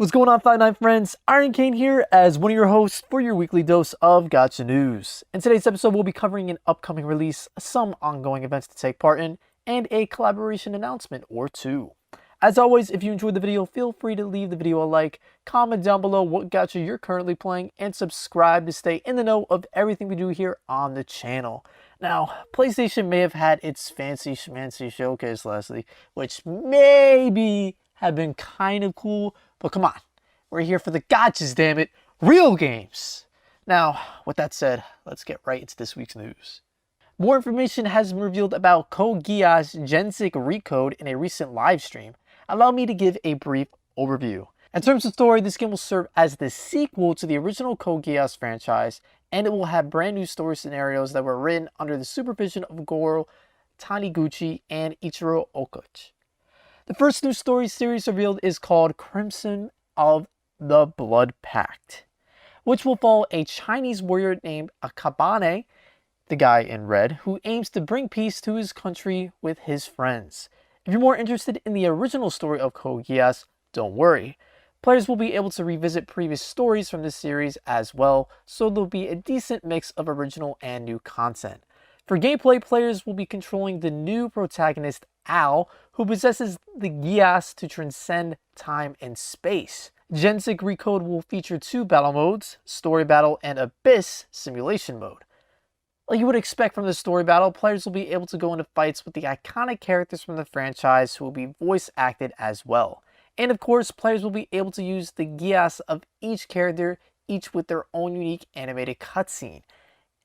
What's going on, Five Nine friends? Ironcane here as one of your hosts for your weekly dose of Gacha news. In today's episode, we'll be covering an upcoming release, some ongoing events to take part in, and a collaboration announcement or two. As always, if you enjoyed the video, feel free to leave the video a like, comment down below what gacha you're currently playing, and subscribe to stay in the know of everything we do here on the channel. Now, PlayStation may have had its fancy schmancy showcase last week, which maybe have been kind of cool, but come on, we're here for the gachas, damn it, real games. Now, with that said, let's get right into this week's news. More information has been revealed about Code Geass GenesicRe code in a recent live stream. Allow me to give a brief overview. In terms of story, this game will serve as the sequel to the original Code Geass franchise, and it will have brand new story scenarios that were written under the supervision of Goro Taniguchi and Ichiro Okuchi. The first new story series revealed is called Crimson of the Blood Pact, which will follow a Chinese warrior named Akabane, the guy in red, who aims to bring peace to his country with his friends. If you're more interested in the original story of Code Geass, don't worry. Players will be able to revisit previous stories from this series as well, so there'll be a decent mix of original and new content. For gameplay, players will be controlling the new protagonist, Al, who possesses the Geass to transcend time and space. GenesicRe code will feature two battle modes, Story Battle and Abyss Simulation Mode. Like you would expect from the story battle, players will be able to go into fights with the iconic characters from the franchise who will be voice acted as well. And of course, players will be able to use the Geass of each character, each with their own unique animated cutscene.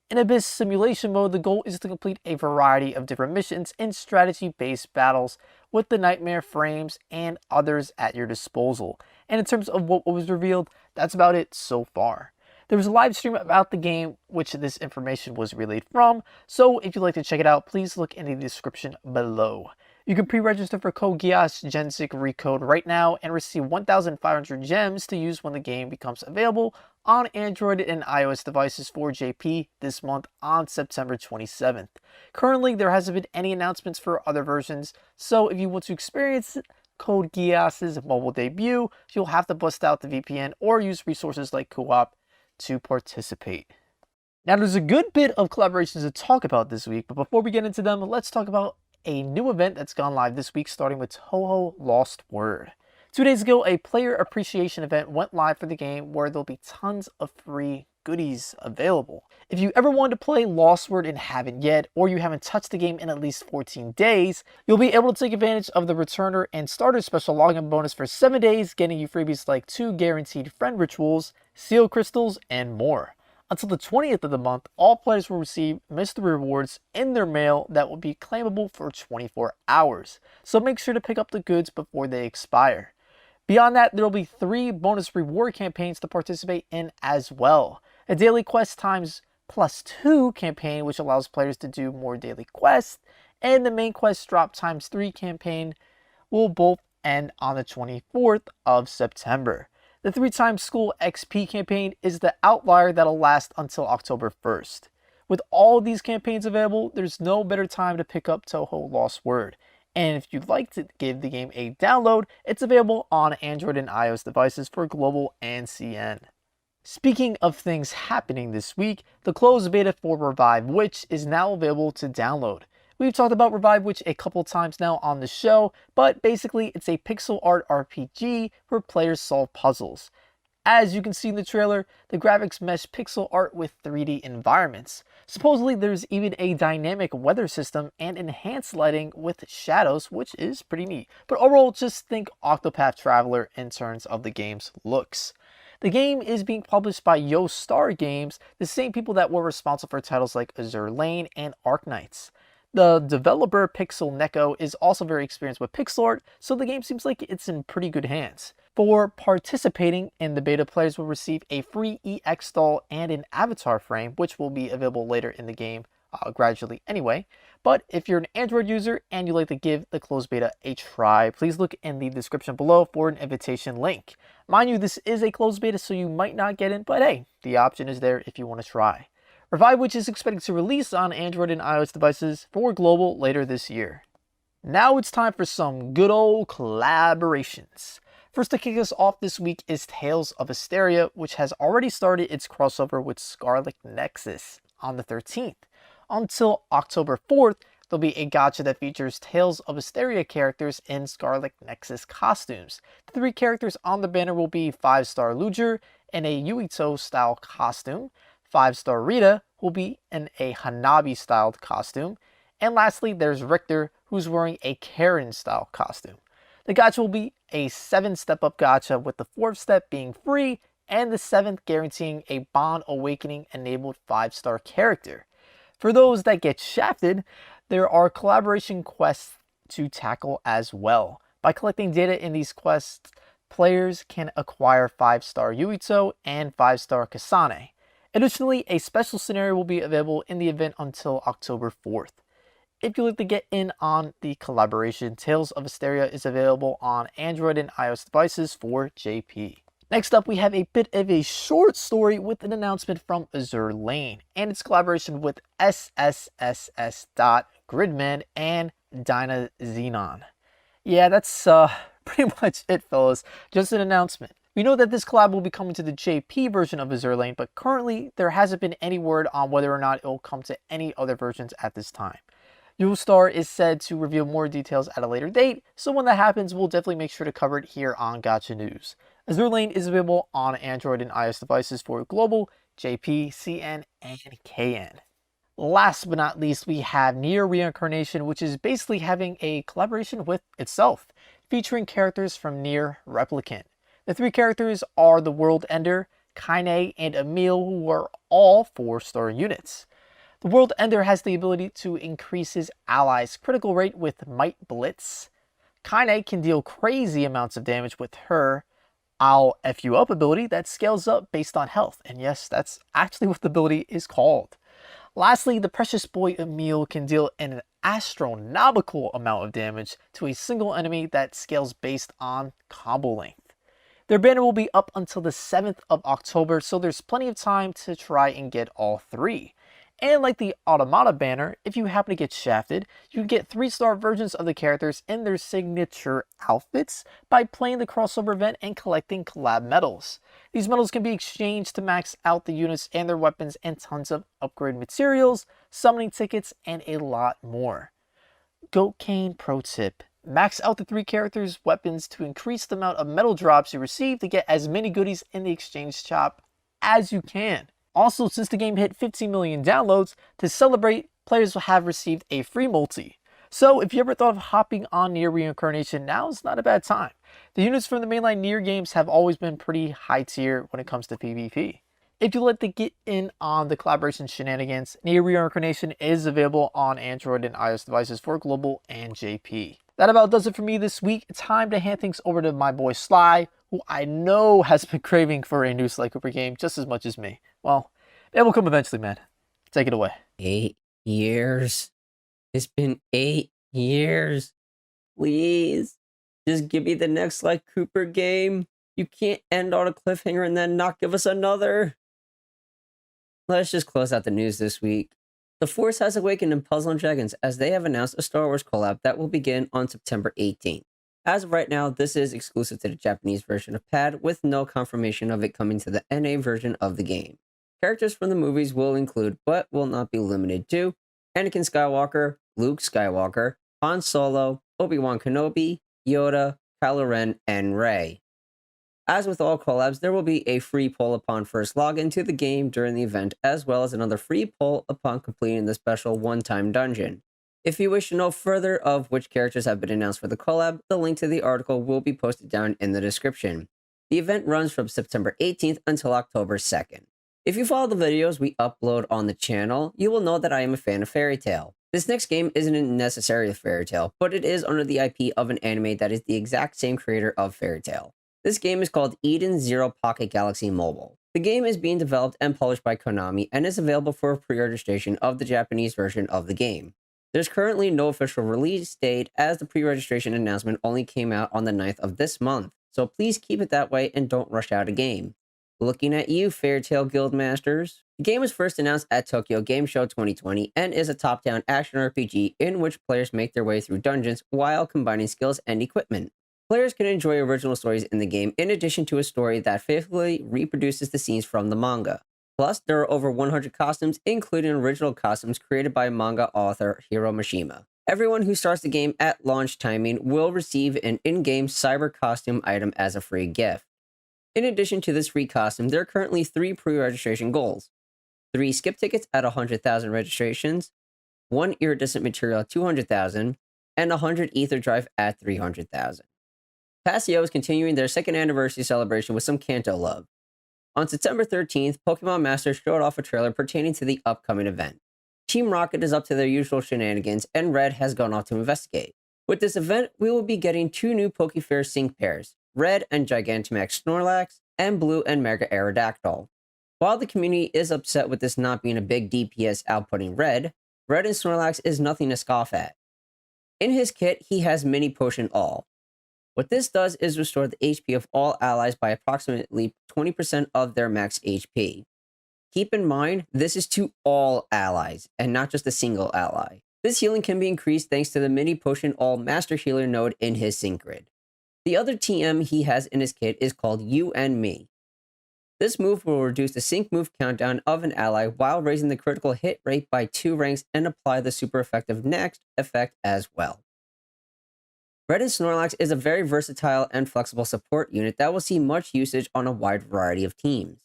In Abyss Simulation Mode, the goal is to complete a variety of different missions and strategy-based battles with the nightmare frames and others at your disposal. And in terms of what was revealed, that's about it so far. There was a live stream about the game which this information was relayed from, so if you'd like to check it out, please look in the description below. You can pre-register for Code Geass GenesicRe code right now and receive 1,500 gems to use when the game becomes available on Android and iOS devices for JP this month on September 27th. Currently, there hasn't been any announcements for other versions, so if you want to experience Code Geass's mobile debut, you'll have to bust out the VPN or use resources like Collab to participate. Now, there's a good bit of collaborations to talk about this week, but before we get into them, let's talk about a new event that's gone live this week, starting with Touhou LostWord. 2 days ago, a player appreciation event went live for the game where there'll be tons of free goodies available. If you ever wanted to play LostWord and haven't yet, or you haven't touched the game in at least 14 days, you'll be able to take advantage of the returner and starter special login bonus for 7 days, getting you freebies like 2 guaranteed friend rituals, seal crystals, and more. Until the 20th of the month, all players will receive mystery rewards in their mail that will be claimable for 24 hours. So make sure to pick up the goods before they expire. Beyond that, there will be 3 bonus reward campaigns to participate in as well. A daily quest times +2 campaign, which allows players to do more daily quests, and the main quest drop times 3 campaign will both end on the 24th of September. The 3x school XP campaign is the outlier that'll last until October 1st. With all of these campaigns available, there's no better time to pick up Touhou LostWord. And if you'd like to give the game a download, it's available on Android and iOS devices for global and CN. Speaking of things happening this week, the closed beta for Revive Witch is now available to download. We've talked about Revive Witch a couple times now on the show, but basically it's a pixel art RPG where players solve puzzles. As you can see in the trailer, the graphics mesh pixel art with 3D environments. Supposedly there's even a dynamic weather system and enhanced lighting with shadows, which is pretty neat. But overall, just think Octopath Traveler in terms of the game's looks. The game is being published by Star Games, the same people that were responsible for titles like Azurlane and Arknights. The developer Pixel Neko is also very experienced with pixel art, so the game seems like it's in pretty good hands. For participating in the beta, players will receive a free EX doll and an avatar frame, which will be available later in the game gradually anyway. But if you're an Android user and you'd like to give the closed beta a try, please look in the description below for an invitation link. Mind you, this is a closed beta, so you might not get in, but hey, the option is there if you want to try. Revive Witch is expected to release on Android and iOS devices for global later this year. Now it's time for some good old collaborations. First to kick us off this week is Tales of Asteria, which has already started its crossover with Scarlet Nexus on the 13th. Until October 4th, there'll be a gacha that features Tales of Asteria characters in Scarlet Nexus costumes. The 3 characters on the banner will be 5-star Luger in a Yuito style costume, 5-star Rita will be in a Hanabi styled costume, and lastly there's Richter, who's wearing a Karen style costume. The gacha will be a 7-step up gacha, with the 4th step being free and the 7th guaranteeing a Bond Awakening enabled 5-star character. For those that get shafted, there are collaboration quests to tackle as well. By collecting data in these quests, players can acquire 5-star Yuito and 5-star Kasane. Additionally, a special scenario will be available in the event until October 4th. If you'd like to get in on the collaboration, Tales of Asteria is available on Android and iOS devices for JP. Next up, we have a bit of a short story with an announcement from Azurlane and its collaboration with SSSS.Gridman and Dyna Xenon. Yeah, that's pretty much it, fellas. Just an announcement. We know that this collab will be coming to the JP version of Azurlane, but currently there hasn't been any word on whether or not it will come to any other versions at this time. Star is said to reveal more details at a later date, so when that happens, we'll definitely make sure to cover it here on Gacha News. Azurlane is available on Android and iOS devices for Global, JP, CN, and KN. Last but not least, we have NieR Reincarnation, which is basically having a collaboration with itself, featuring characters from NieR Replicant. The 3 characters are the World Ender, Kaine, and Emil, who are all 4-star units. The World Ender has the ability to increase his allies' critical rate with Might Blitz. Kaine can deal crazy amounts of damage with her I'll F you up ability that scales up based on health. And yes, that's actually what the ability is called. Lastly, the precious boy Emil can deal an astronomical amount of damage to a single enemy that scales based on combo length. Their banner will be up until the 7th of October, so there's plenty of time to try and get all 3. And like the Automata banner, if you happen to get shafted, you can get 3-star versions of the characters in their signature outfits by playing the crossover event and collecting collab medals. These medals can be exchanged to max out the units and their weapons, and tons of upgrade materials, summoning tickets, and a lot more. Goat Cane pro tip: max out the 3 characters' weapons to increase the amount of medal drops you receive to get as many goodies in the exchange shop as you can. Also, since the game hit 15 million downloads, to celebrate, players will have received a free multi. So if you ever thought of hopping on NieR Reincarnation, now is not a bad time. The units from the mainline NieR games have always been pretty high tier when it comes to PvP. If you'd like to get in on the collaboration shenanigans, NieR Reincarnation is available on Android and iOS devices for Global and JP. That about does it for me this week. It's time to hand things over to my boy Sly, who I know has been craving for a new Sly Cooper game just as much as me. Well, it will come eventually, man. Take it away. 8 years. It's been 8 years. Please, just give me the next Sly Cooper game. You can't end on a cliffhanger and then not give us another. Let's just close out the news this week. The Force has awakened in Puzzle & Dragons, as they have announced a Star Wars collab that will begin on September 18th. As of right now, this is exclusive to the Japanese version of PAD, with no confirmation of it coming to the NA version of the game. Characters from the movies will include, but will not be limited to, Anakin Skywalker, Luke Skywalker, Han Solo, Obi-Wan Kenobi, Yoda, Kylo Ren, and Rey. As with all collabs, there will be a free poll upon first login to the game during the event, as well as another free poll upon completing the special one-time dungeon. If you wish to know further of which characters have been announced for the collab, the link to the article will be posted down in the description. The event runs from September 18th until October 2nd. If you follow the videos we upload on the channel, you will know that I am a fan of Fairy Tail. This next game isn't necessarily a Fairy Tail, but it is under the IP of an anime that is the exact same creator of Fairy Tail. This game is called Eden Zero Pocket Galaxy Mobile. The game is being developed and published by Konami and is available for pre-registration of the Japanese version of the game. There's currently no official release date, as the pre-registration announcement only came out on the 9th of this month, so please keep it that way and don't rush out a game. Looking at you, Fairy Tail Guildmasters. The game was first announced at Tokyo Game Show 2020 and is a top-down action RPG in which players make their way through dungeons while combining skills and equipment. Players can enjoy original stories in the game in addition to a story that faithfully reproduces the scenes from the manga. Plus, there are over 100 costumes, including original costumes created by manga author Hiro Mishima. Everyone who starts the game at launch timing will receive an in-game cyber costume item as a free gift. In addition to this free costume, there are currently 3 pre-registration goals. 3 skip tickets at 100,000 registrations, 1 iridescent material at 200,000, and 100 ether drive at 300,000. Paseo is continuing their 2nd anniversary celebration with some Kanto love. On September 13th, Pokemon Masters showed off a trailer pertaining to the upcoming event. Team Rocket is up to their usual shenanigans, and Red has gone off to investigate. With this event, we will be getting 2 new Pokefair sync pairs, Red and Gigantamax Snorlax, and Blue and Mega Aerodactyl. While the community is upset with this not being a big DPS outputting Red and Snorlax is nothing to scoff at. In his kit, he has Mini Potion All. What this does is restore the HP of all allies by approximately 20% of their max HP. Keep in mind, this is to all allies, and not just a single ally. This healing can be increased thanks to the Mini Potion All Master Healer node in his sync grid. The other TM he has in his kit is called You and Me. This move will reduce the sync move countdown of an ally while raising the critical hit rate by 2 ranks and apply the super effective next effect as well. Red and Snorlax is a very versatile and flexible support unit that will see much usage on a wide variety of teams.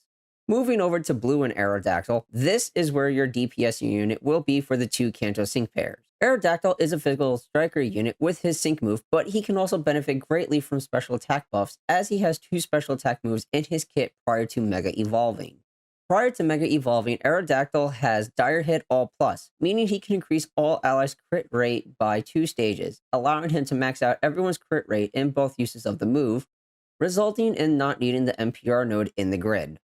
Moving over to Blue and Aerodactyl, this is where your DPS unit will be for the 2 Kanto sync pairs. Aerodactyl is a physical striker unit with his sync move, but he can also benefit greatly from special attack buffs as he has 2 special attack moves in his kit prior to Mega Evolving. Prior to Mega Evolving, Aerodactyl has Dire Hit All Plus, meaning he can increase all allies' crit rate by 2 stages, allowing him to max out everyone's crit rate in both uses of the move, resulting in not needing the MPR node in the grid.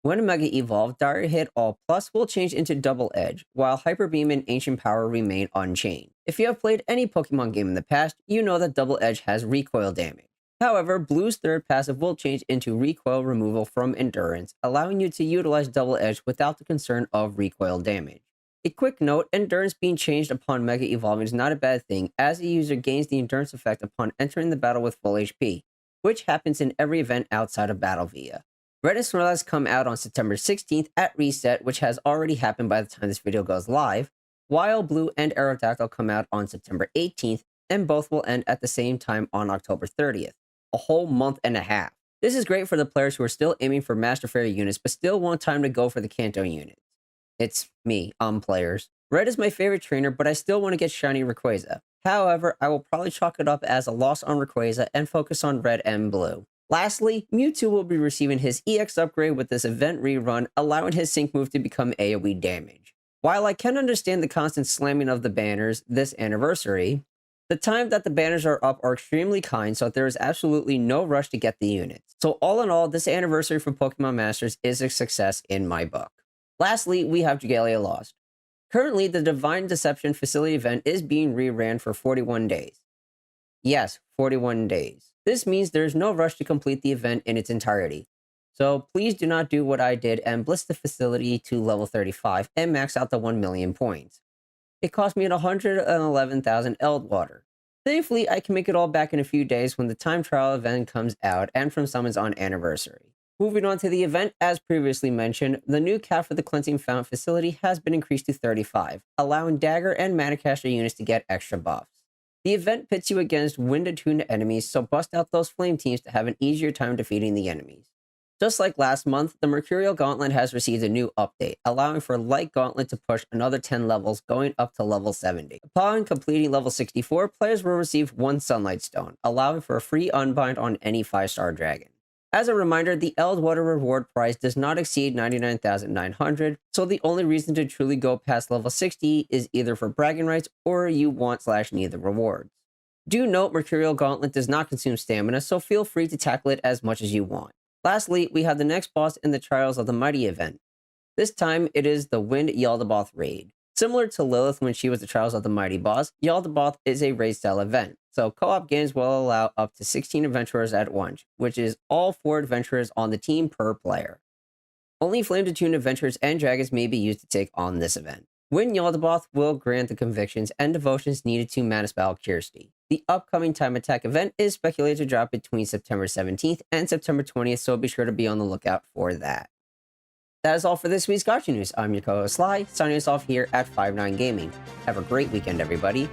When Mega Evolved, Dire Hit All Plus will change into Double Edge, while Hyper Beam and Ancient Power remain unchanged. If you have played any Pokemon game in the past, you know that Double Edge has recoil damage. However, Blue's 3rd passive will change into recoil removal from Endurance, allowing you to utilize Double Edge without the concern of recoil damage. A quick note, Endurance being changed upon Mega Evolving is not a bad thing, as the user gains the Endurance effect upon entering the battle with full HP, which happens in every event outside of Battle Via. Red and Snorlax come out on September 16th at Reset, which has already happened by the time this video goes live, while Blue and Aerodactyl come out on September 18th, and both will end at the same time on October 30th. A whole month and a half. This is great for the players who are still aiming for Master Fairy units, but still want time to go for the Kanto units. It's me, players. Red is my favorite trainer, but I still want to get Shiny Rayquaza. However, I will probably chalk it up as a loss on Rayquaza and focus on Red and Blue. Lastly, Mewtwo will be receiving his EX upgrade with this event rerun, allowing his sync move to become AoE damage. While I can understand the constant slamming of the banners this anniversary, the time that the banners are up are extremely kind, so there is absolutely no rush to get the units. So all in all, this anniversary for Pokemon Masters is a success in my book. Lastly, we have Dragalia Lost. Currently, the Divine Deception Facility event is being reran for 41 days. Yes, 41 days. This means there is no rush to complete the event in its entirety. So please do not do what I did and blitz the facility to level 35 and max out the 1 million points. It cost me 111,000 Eldwater. Thankfully, I can make it all back in a few days when the time trial event comes out and from summons on anniversary. Moving on to the event, as previously mentioned, the new cap for the Cleansing Fountain facility has been increased to 35, allowing Dagger and Manacaster units to get extra buffs. The event pits you against wind-attuned enemies, so bust out those flame teams to have an easier time defeating the enemies. Just like last month, the Mercurial Gauntlet has received a new update, allowing for Light Gauntlet to push another 10 levels, going up to level 70. Upon completing level 64, players will receive 1 Sunlight Stone, allowing for a free unbind on any 5-star dragon. As a reminder, the Eldwater reward price does not exceed 99,900, so the only reason to truly go past level 60 is either for bragging rights or you want/need the rewards. Do note Mercurial Gauntlet does not consume stamina, so feel free to tackle it as much as you want. Lastly, we have the next boss in the Trials of the Mighty event. This time, it is the Wind Yaldabaoth raid. Similar to Lilith when she was the Trials of the Mighty boss, Yaldabaoth is a raid-style event, so co-op games will allow up to 16 adventurers at once, which is all 4 adventurers on the team per player. Only flame-attuned adventurers and dragons may be used to take on this event. When Yaldabaoth will grant the convictions and devotions needed to Manasbal Kirsty. The upcoming time attack event is speculated to drop between September 17th and September 20th, so be sure to be on the lookout for that. That is all for this week's Gacha News. I'm your co-host Sly, signing us off here at 59 Gaming. Have a great weekend, everybody.